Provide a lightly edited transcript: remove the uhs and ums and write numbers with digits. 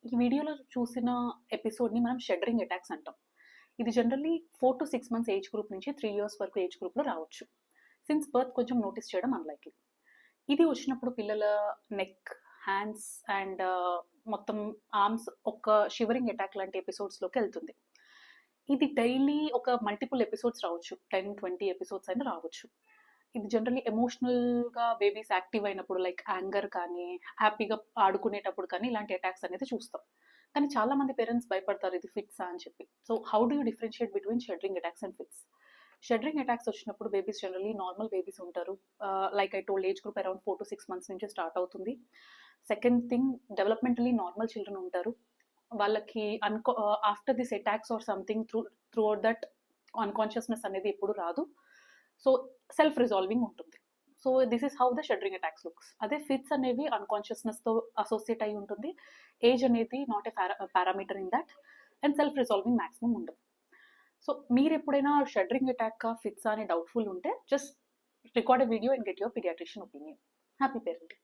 ఈ వీడియోలో చూసిన ఎపిసోడ్ని మనం షెడరింగ్ అటాక్స్ అంటాం. ఇది generally 4 to 6 months age group నుంచి 3 years వరకు ఏజ్ గ్రూప్లో రావచ్చు. సిన్స్ బర్త్ కొంచెం నోటీస్ చేయడం అన్లైక్లీ. ఇది వచ్చినప్పుడు పిల్లల నెక్, హ్యాండ్స్ అండ్ మొత్తం ఆర్మ్స్ ఒక షివరింగ్ అటాక్ లాంటి ఎపిసోడ్స్లోకి వెళ్తుంది. ఇది డైలీ ఒక మల్టిపుల్ ఎపిసోడ్స్ రావచ్చు, 10-20 ఎపిసోడ్స్ అయినా రావచ్చు. ఇది జనరల్లీ ఎమోషనల్గా బేబీస్ యాక్టివ్ అయినప్పుడు, లైక్ యాంగర్ కానీ హ్యాపీగా ఆడుకునేటప్పుడు కానీ ఇలాంటి అటాక్స్ అనేది చూస్తాం. కానీ చాలా మంది పేరెంట్స్ భయపడతారు ఇది ఫిట్సా అని చెప్పి. So how do you differentiate between shuddering attacks and fits? Shuddering attacks వచ్చినప్పుడు బేబీస్ జనరల్లీ నార్మల్ బేబీస్ ఉంటారు. Like I told age group around 4 to 6 months నుంచి స్టార్ట్ అవుతుంది. Second thing, developmentally normal children ఉంటారు. వాళ్ళకి after this attacks or something throughout that unconsciousness అనేది ఎప్పుడు రాదు. So self resolving ఉంటుంది. So this is how the shuddering attacks looks. అదే fits అనేవి అన్కాన్షియస్నెస్తో అసోసియేట్ అయి ఉంటుంది. ఏజ్ అనేది not a parameter in that, and self resolving maximum ఉండదు. సో మీరు ఎప్పుడైనా షెడరింగ్ అటాక్ ఫిట్స్ అని డౌట్ఫుల్ ఉంటే just record a video and get your paediatrician opinion. Happy parenting.